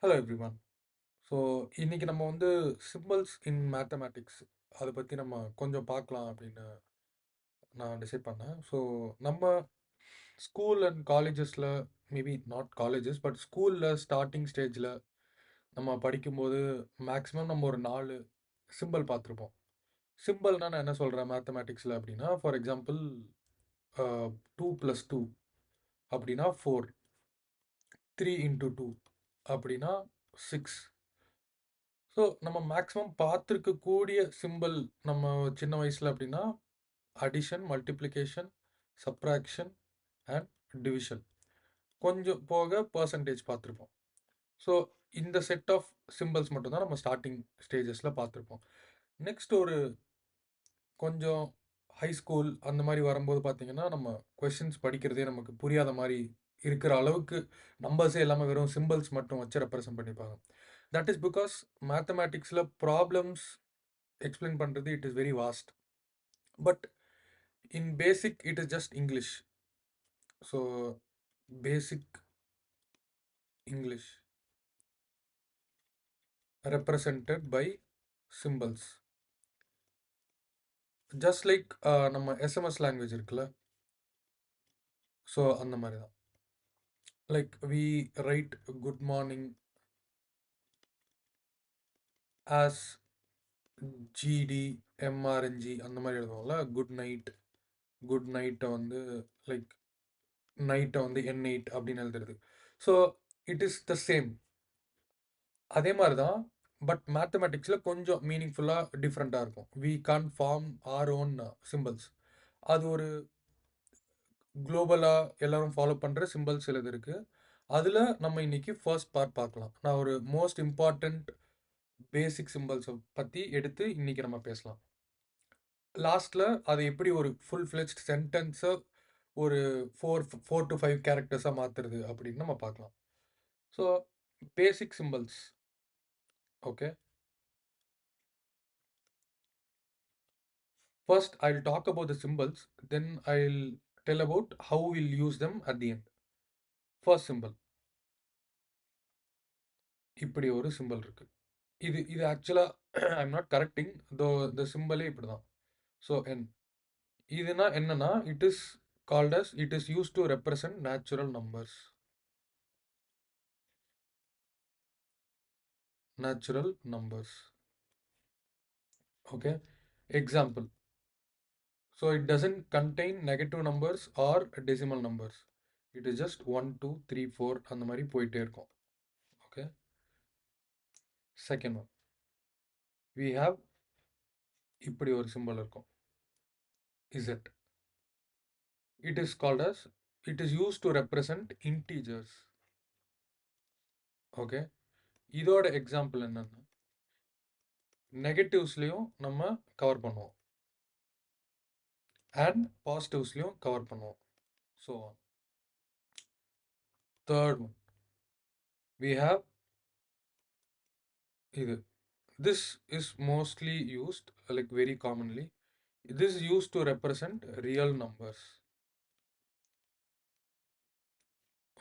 Hello everyone. So இன்னைக்கு நம்ம வந்து சிம்பிள்ஸ் இன் மேத்தமேட்டிக்ஸ் அதை பற்றி நம்ம கொஞ்சம் பார்க்கலாம் அப்படின்னு நான் டிசைட் பண்ணேன். ஸோ நம்ம ஸ்கூல் அண்ட் காலேஜஸில், மேபி நாட் காலேஜஸ் பட் ஸ்கூலில் ஸ்டார்டிங் ஸ்டேஜில் நம்ம படிக்கும்போது மேக்ஸிமம் நம்ம ஒரு 4 சிம்பிள் பார்த்துருப்போம். சிம்பிள்னா நான் என்ன சொல்கிறேன் மேத்தமேட்டிக்ஸில் அப்படின்னா, ஃபார் எக்ஸாம்பிள் 2 + 2 அப்படின்னா 4, 3 × 2 அப்படின்னா 6. ஸோ நம்ம மேக்ஸிமம் பார்த்துருக்கக்கூடிய சிம்பிள் நம்ம சின்ன வயசில் அப்படின்னா addition, multiplication, subtraction and division. கொஞ்சம் போக பர்சன்டேஜ் பார்த்துருப்போம். ஸோ இந்த செட் ஆஃப் சிம்பிள்ஸ் மட்டும்தான் நம்ம ஸ்டார்டிங் ஸ்டேஜஸில் பார்த்துருப்போம். நெக்ஸ்ட் ஒரு கொஞ்சம் ஹை ஸ்கூல் அந்த மாதிரி வரும்போது பார்த்தீங்கன்னா, நம்ம கொஷின்ஸ் படிக்கிறதே நமக்கு புரியாத மாதிரி இருக்கிற அளவுக்கு நம்பர்ஸே இல்லாமல் வெறும் சிம்பிள்ஸ் மட்டும் வச்சு ரெப்ரசென்ட் பண்ணிப்பாங்க. தட் இஸ் பிகாஸ் மேத்தமேட்டிக்ஸில் ப்ராப்ளம்ஸ் எக்ஸ்பிளைன் பண்ணுறது it is very vast. But in basic it is just English. So basic English represented by symbols. Just like நம்ம எஸ்எம்எஸ் லாங்குவேஜ் இருக்குல்ல, ஸோ அந்த மாதிரி தான். Like we write good morning as GD MRNG அந்த மாதிரி எழுதுவோம்ல. Good நைட்டை வந்து like நைட்டை வந்து N8 அப்படின்னு எழுதுறது. So it is the same. அதே மாதிரி தான். பட் மேத்தமேட்டிக்ஸில் கொஞ்சம் மீனிங்ஃபுல்லாக டிஃப்ரெண்ட்டாக இருக்கும். We can form our own symbols. அது ஒரு குளோபலாக எல்லாரும் ஃபாலோ பண்ணுற சிம்பிள்ஸ் சிலது இருக்குது. அதில் நம்ம இன்னைக்கு ஃபர்ஸ்ட் பார்ட் பார்க்கலாம். நான் ஒரு மோஸ்ட் இம்பார்ட்டண்ட் பேசிக் சிம்பிள்ஸை பற்றி எடுத்து இன்னைக்கு நம்ம பேசலாம். லாஸ்ட்டில் அதை எப்படி ஒரு ஃபுல் ஃப்ளெஜ்ட் சென்டென்ஸை ஒரு 4 to 5 கேரக்டர்ஸாக மாற்றுறது அப்படின்னு நம்ம பார்க்கலாம். So basic symbols. Okay, first I'll talk about the symbols, then I'll tell about how we'll use them at the end. First symbol, இப்படி ஒரு சிம்பிள் இருக்கு. இது இது ஆக்சுவலாக ஐ எம் நாட் கரெக்டிங் தோ, இந்த சிம்பிளே இப்படி தான். ஸோ இதுனா என்னன்னா, it is called as, it is use to represent natural numbers. Natural numbers. Okay, example. So it doesn't contain negative numbers or decimal numbers. It is just 1 2 3 4 அந்த மாதிரி போயிட்டே இருக்கும். Okay, second one, we have இப்படி ஒரு simple இருக்கும், Z. It is called as, it is used to represent integers. Okay, இதோட example என்னன்னா, நெகட்டிவ்ஸ்லையும் நம்ம கவர் பண்ணுவோம் அண்ட் பாசிட்டிவ்ஸ்லையும் கவர் பண்ணுவோம். So third one, we have இது. This is mostly used, like very commonly, this is used to represent real numbers.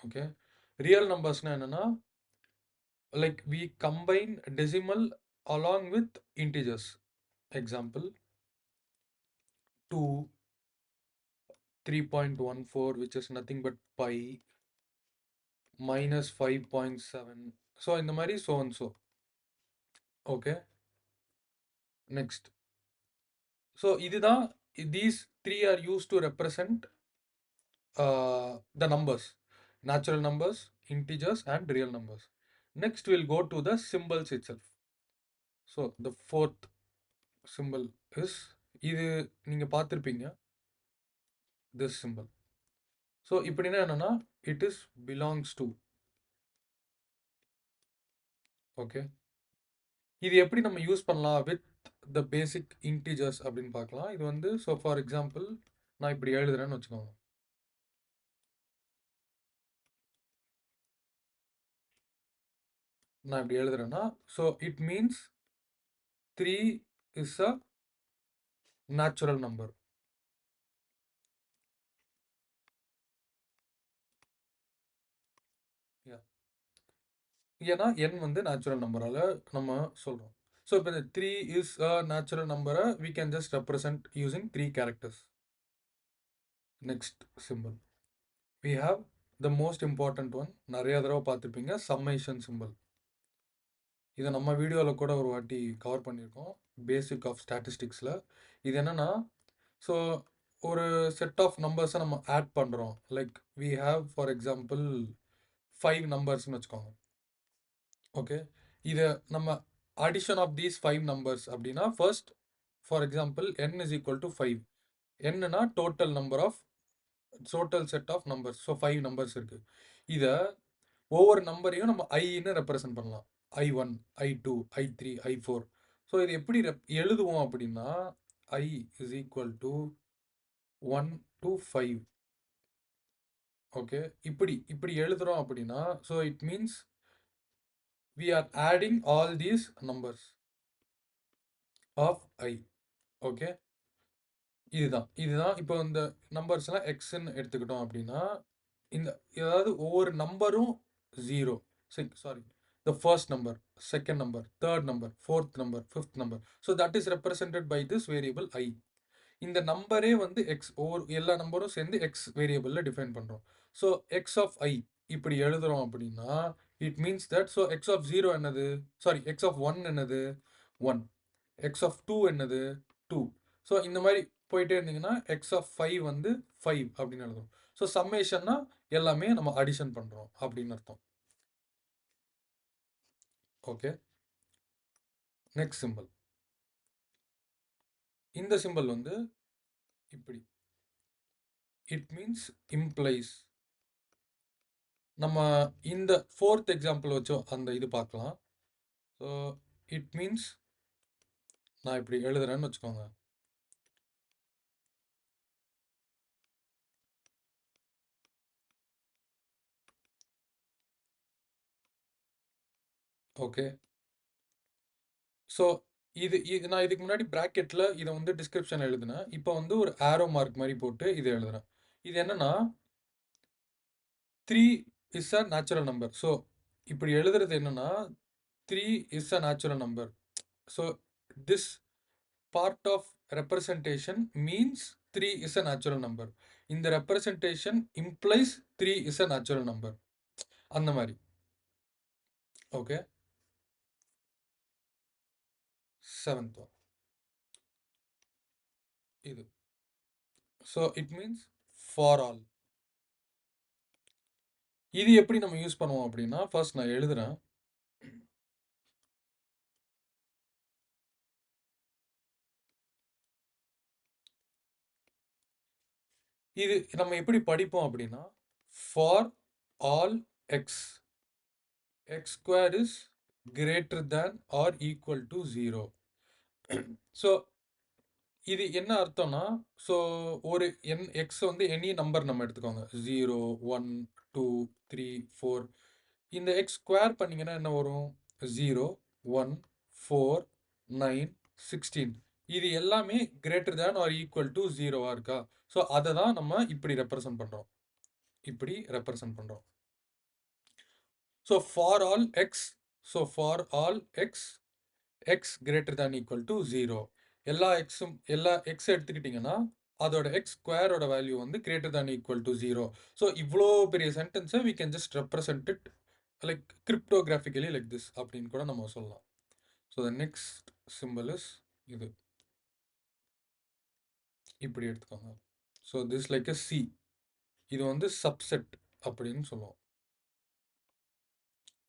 Okay, real நம்பர்ஸ்னா என்னன்னா, like we combine decimal along with integers. Example, 2, 3.14, which is nothing but pi, minus 5.7. So இந்த மாதிரி so and so. Okay, next. So இதுதான், these three are used to represent the numbers, natural numbers, integers and real numbers. Next we'll go to the symbols itself. So the fourth symbol is, இது நீங்க பார்த்திருப்பீங்க, this symbol. So இப்படின்னா என்னன்னா, it is belongs to. Okay, இது எப்படி நம்ம use பண்ணலாம் with the basic integers அப்படின்னு பார்க்கலாம். இது வந்து, ஸோ ஃபார் எக்ஸாம்பிள் நான் இப்படி எழுதுறேன்னு வச்சுக்கோங்க. நான் இப்படி எழுதுறேன்னா, so it means 3 is a natural number. ஏன்னா n வந்து நேச்சுரல் நம்பரால நம்ம சொல்றோம். ஸோ இப்போ இந்த 3 இஸ் அ நேச்சுரல் நம்பரை we can just represent using 3 characters. Next simple we have the most important one. நிறைய தடவை பார்த்துருப்பீங்க, சம்மேஷன் சிம்பிள். இதை நம்ம வீடியோவில் கூட ஒரு வாட்டி கவர் பண்ணியிருக்கோம், பேசிக் ஆஃப் ஸ்டாட்டிஸ்டிக்ஸில். இது என்னன்னா, ஸோ ஒரு செட் ஆஃப் நம்பர்ஸை நம்ம ஆட் பண்ணுறோம். Like we have for example 5 நம்பர்ஸ்னு வச்சுக்கோங்க. ஓகே, இதை நம்ம அடிஷன் ஆஃப் தீஸ் 5 நம்பர்ஸ் அப்படின்னா, first for example n is equal to 5. என்னன்னா total number of total set of numbers. So 5 numbers இருக்கு. இதை ஒவ்வொரு நம்பரையும் நம்ம ஐன்னு ரெப்ரசன்ட் பண்ணலாம். I1, I2, I3, I4. So இது எப்படி எழுதுவோம் அப்படின்னா, I is equal to 1 to 5. Okay, இப்படி இப்படி எழுதுறோம் அப்படின்னா, so it means we are adding all these numbers of I. Okay, இதுதான் இதுதான் இப்போ இந்த நம்பர்ஸ்லாம் எக்ஸ்ன்னு எடுத்துக்கிட்டோம் அப்படின்னா, இந்த ஏதாவது ஒவ்வொரு நம்பரும் 0, sorry, the first number, second number, third number, fourth number, fifth number. So that is represented by this variable I. இந்த நம்பரே வந்து எக்ஸ், ஒவ்வொரு எல்லா நம்பரும் சேர்ந்து எக்ஸ் வேரியபிளில் டிஃபைன் பண்ணுறோம். ஸோ எக்ஸ் ஆஃப் ஐ இப்படி எழுதுறோம் அப்படின்னா, it means that, so x of zero என்னது, சாரி எக்ஸ் ஆஃப் ஒன் என்னது, ஒன். எக்ஸ் ஆஃப் டூ என்னது, டூ. ஸோ இந்த மாதிரி போயிட்டே இருந்தீங்கன்னா எக்ஸ் ஆஃப் ஃபைவ் வந்து 5 அப்படின்னு எழுதும். ஸோ சம்மேஷன்னா எல்லாமே நம்ம அடிஷன் பண்ணுறோம் அப்படின்னு அர்த்தம். Okay, next simple. இந்த சிம்பிள் வந்து இப்படி, இட் மீன்ஸ் இம்ப்ளைஸ். நம்ம இந்த ஃபோர்த் எக்ஸாம்பிள் வச்சோ அந்த இது பார்க்கலாம். ஸோ இட் மீன்ஸ் நான் இப்படி எழுதுறேன்னு வச்சுக்கோங்க. ஓகே, ஸோ இது இது நான் இதுக்கு முன்னாடி ப்ராக்கெட்டில் இதை வந்து டிஸ்கிரிப்ஷன் எழுதுனேன். இப்போ வந்து ஒரு ஆரோ மார்க் மாதிரி போட்டு இதை எழுதுறேன். இது என்னன்னா, 3 is a natural number. So இப்படி எழுதுறது என்னன்னா, 3 is a natural number. So this part of representation means 3 is a natural number. இந்த representation implies 3 is a natural number. அந்த மாதிரி. ஓகே, செவன்த் ஒன் இது. So it means for all. இது எப்படி நம்ம யூஸ் பண்ணுவோம் அப்படின்னா, ஃபர்ஸ்ட் நான் எழுதுறேன். இது நம்ம எப்படி படிப்போம் அப்படின்னா, for all X, X square is greater than or equal to 0. So இது என்ன அர்த்தம்னா, ஸோ ஒரு எக்ஸ் வந்து எனி நம்பர் நம்ம எடுத்துக்கோங்க, 0, 1, 2, 3, 4. இந்த எக்ஸ் ஸ்கொயர் பண்ணிங்கன்னா என்ன வரும், 0, 1, 4, 9, 16. இது எல்லாமே greater than or equal to 0வா இருக்கா? ஸோ அதை தான் நம்ம இப்படி ரெப்ரசன்ட் பண்ணுறோம், இப்படி ரெப்ரசன்ட் பண்ணுறோம். So for all X, so for all X, X greater than equal to 0. எல்லா எக்ஸும், எல்லா எக்ஸ் எடுத்துக்கிட்டிங்கன்னா அதோட எக்ஸ் ஸ்கொயரோட வேல்யூ வந்து greater than equal to 0. So இவ்வளோ பெரிய சென்டென்ஸை we can just represent it like cryptographically like this அப்படின்னு கூட நம்ம சொல்லலாம். So the next symbol is இது, இப்படி எடுத்துக்கோங்க. So this like a C. இது வந்து சப்செட் அப்படின்னு சொல்லுவோம்.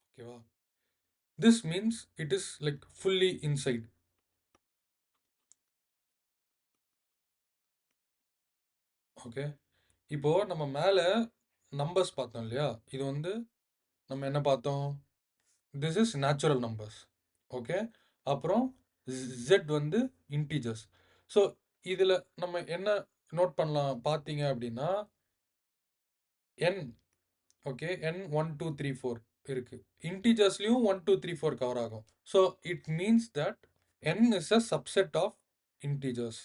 ஓகேவா, this means it is like fully inside. Okay, இப்போ நம்ம மேலே நம்பர்ஸ் பார்த்தோம் இல்லையா, இது வந்து நம்ம என்ன பார்த்தோம், this is natural numbers. Okay, அப்புறம் ஜெட் வந்து இன்டீஜர்ஸ். ஸோ இதில் நம்ம என்ன நோட் பண்ணலாம் பார்த்தீங்க அப்படின்னா, என், ஓகே, என் 1 2 3 4 இருக்கு. இன்டீஜர்ஸ்லையும் 1 2 3 4 கவர் ஆகும். So it means that N is a subset of integers.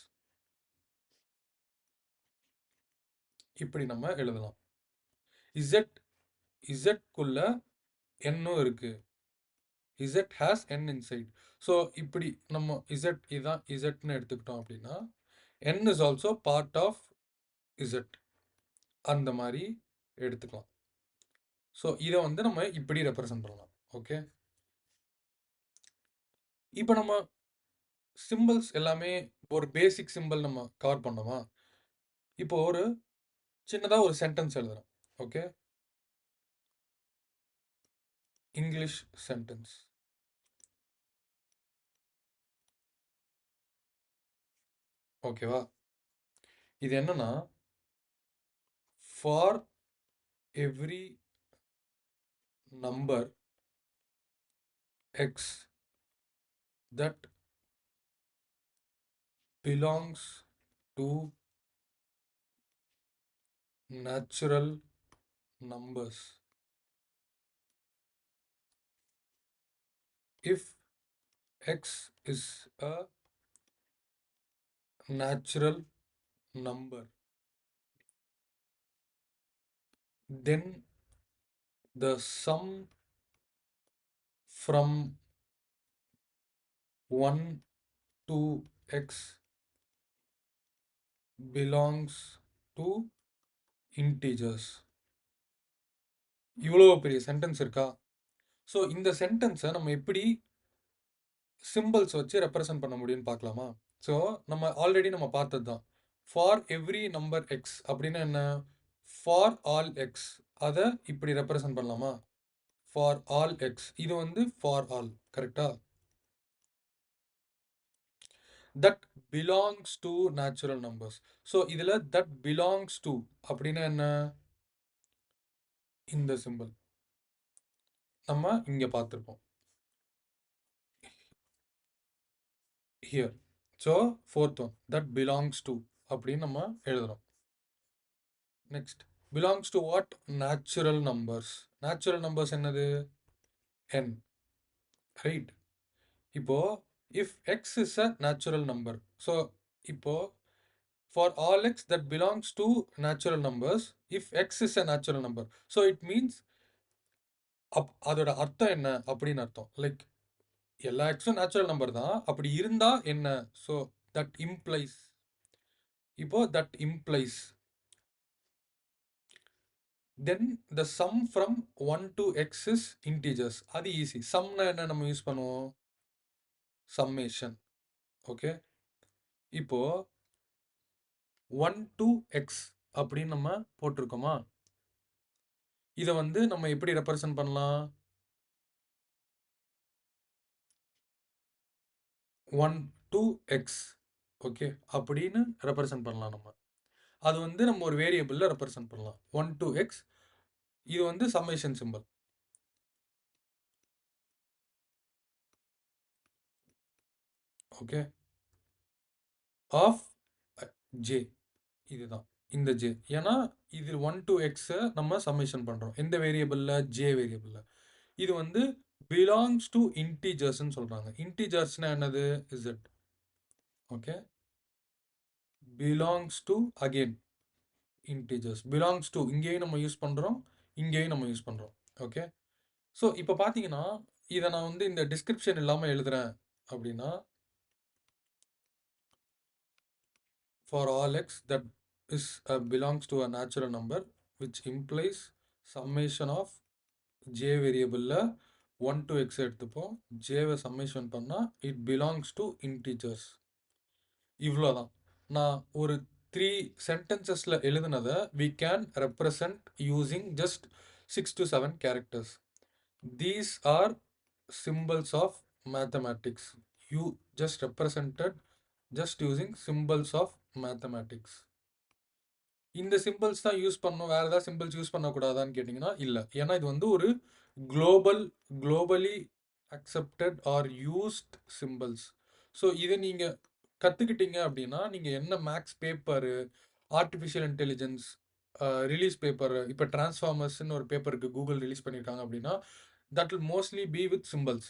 இப்படி நம்ம எழுதலாம். இசட், இசட்குள்ள என்னும் இருக்கு. Z has N inside. So இப்படி நம்ம இசட் இதான் இசட்னு எடுத்துக்கிட்டோம் அப்படின்னா N is also part of Z, அந்த மாதிரி எடுத்துக்கலாம். ஸோ இதை வந்து நம்ம இப்படி ரெப்ரசன்ட் பண்ணலாம். ஓகே, இப்போ நம்ம சிம்பிள்ஸ் எல்லாமே ஒரு பேசிக் சிம்பிள் நம்ம கவர் பண்ணோமா? இப்போ ஒரு சின்னதாக ஒரு சென்டென்ஸ் எழுதுறேன். Okay, English sentence. ஓகேவா? இது என்னன்னா, for every number X that belongs to natural numbers, if x is a natural number, then the sum from 1 to x belongs to integers. இவ்வளோ பெரிய சென்டென்ஸ் இருக்கா? ஸோ இந்த சென்டென்ஸை நம்ம எப்படி சிம்பிள்ஸ் வச்சு ரெப்ரசன்ட் பண்ண முடியும்னு பார்க்கலாமா? ஸோ நம்ம பார்த்தது தான், ஃபார் எவ்ரி நம்பர் எக்ஸ் அப்படின்னா என்ன? For all X. அதை இப்படி ரெப்ரசன்ட் பண்ணலாமா? ஃபார் ஆல் எக்ஸ், இது வந்து ஃபார் ஆல், கரெக்டா? That belongs to natural numbers. So இதில் தட் பிலாங்ஸ் டு அப்படின்னா என்ன? இந்த சிம்பிள் நம்ம இங்கே பார்த்துருப்போம், here. So fourth one, that belongs to அப்படின்னு நம்ம எழுதுறோம். Next, belongs to what? Natural numbers. Natural numbers என்னது? என், ரைட்? இப்போ if X is a natural number, so இப்போ for all X that belongs to natural numbers, if X is a natural number, so it means அதோட அர்த்தம் என்ன அப்படின்னு அர்த்தம். Like எல்லா எக்ஸும் நேச்சுரல் நம்பர் தான், அப்படி இருந்தா என்ன? ஸோ தட் இம்ப்ளைஸ், இப்போ that implies then the some from 1 to x is integers. அது ஈஸி. சம்னா என்ன நம்ம யூஸ் பண்ணுவோம்? சம்மேஷன். ஓகே, இப்போ 1 to x அப்படின்னு நம்ம போட்டிருக்கோமா? இதை வந்து நம்ம எப்படி ரெப்ரசன்ட் பண்ணலாம்? 1 to x, ஓகே, அப்படின்னு ரெப்ரசன்ட் பண்ணலாம் நம்ம. அது வந்து நம்ம ஒரு வேரியபிளில் ரெப்ரசன்ட் பண்ணலாம். 1 to x, இது வந்து summation symbol. Okay, of j, இதுதான் இந்த ஜே. ஏன்னா இதில் 1 to x நம்ம சம்மேஷன் பண்ணுறோம். எந்த வேரியபிளில்? ஜே வேரியபிளில். இது வந்து பிலாங்ஸ் டு இன்டீஜர்ஸ்ன்னு சொல்கிறாங்க. இன்டீஜர்ஸ்னா என்னது? Z. Okay, belongs to again integers. Belongs to இங்கேயும் நம்ம யூஸ் பண்ணுறோம், இங்கேயும் நம்ம யூஸ் பண்ணுறோம். ஓகே, ஸோ இப்போ பார்த்தீங்கன்னா இதை நான் வந்து இந்த டிஸ்கிரிப்ஷன் இல்லாமல் எழுதுறேன் அப்படின்னா, for all X that is belongs to a natural number which implies summation of J வேரியபிளில் 1 to x எடுத்துப்போம், ஜேவை சம்மேஷன் பண்ணால் இட் பிலாங்ஸ் டு இன்டீஜர்ஸ். இவ்வளோதான். நான் ஒரு 3 சென்டென்சஸில் எழுதுனதை we can represent using just 6 to 7 characters. These are symbols of mathematics. You just represented just using symbols of mathematics. இந்த சிம்பிள்ஸ் தான் யூஸ் பண்ணணும், வேறு ஏதாவது சிம்பிள்ஸ் யூஸ் பண்ணக்கூடாதான்னு கேட்டிங்கன்னா இல்லை. ஏன்னா இது வந்து ஒரு globally accepted or used symbols. So இதை நீங்கள் கற்றுக்கிட்டீங்க அப்படின்னா நீங்கள் என்ன maths paper, artificial intelligence release paper, இப்போ டிரான்ஸ்ஃபார்மர்ஸ்னு ஒரு பேப்பருக்கு கூகுள் ரிலீஸ் பண்ணியிருக்காங்க அப்படின்னா that will mostly be with symbols.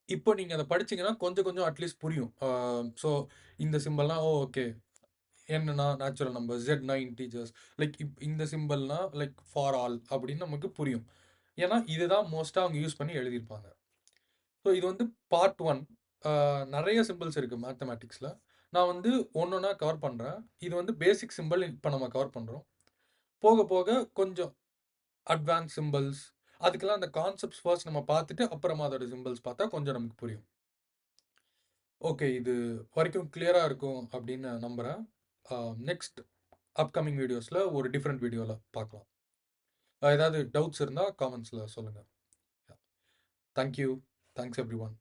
இப்போ நீங்கள் அதை படிச்சீங்கன்னா கொஞ்சம் கொஞ்சம் அட்லீஸ்ட் புரியும். ஸோ இந்த சிம்பிள்லாம் ஓகே, என்னன்னா நேச்சுரல் நம்பர், ஜெட்னா இன்டீஜர்ஸ், லைக் இந்த சிம்பிள்னா லைக் ஃபார் ஆல் அப்படின்னு நமக்கு புரியும். ஏன்னா இதுதான் மோஸ்ட்டாக அவங்க யூஸ் பண்ணி எழுதியிருப்பாங்க. ஸோ இது வந்து பார்ட் 1. நெறைய சிம்பிள்ஸ் இருக்கு மேத்தமேட்டிக்ஸ்ல. நான் வந்து ஒன்னொன்னா கவர் பண்றேன். இது வந்து பேசிக் சிம்பல் இப்ப நம்ம கவர் பண்றோம். போக போக கொஞ்சம் அட்வான்ஸ் சிம்பிள்ஸ், அதுக்கெல்லாம் அந்த கான்செப்ட்ஸ் ஃபர்ஸ்ட் நம்ம பார்த்துட்டு, அப்புறமா அதோட சிம்பிள்ஸ் பார்த்தா கொஞ்சம் நமக்கு புரியும். ஓகே. இது வரைக்கும் கிளியரா இருக்கும் அப்படின்னு நான் நம்புறேன். நெக்ஸ்ட் அப்கமிங் வீடியோஸ்ல ஒரு டிஃபரண்ட் வீடியோல பார்க்கலாம். ஏதாவது டவுட்ஸ் இருந்தா காமெண்ட்ஸ்ல சொல்லுங்க. Thank you. Thanks everyone.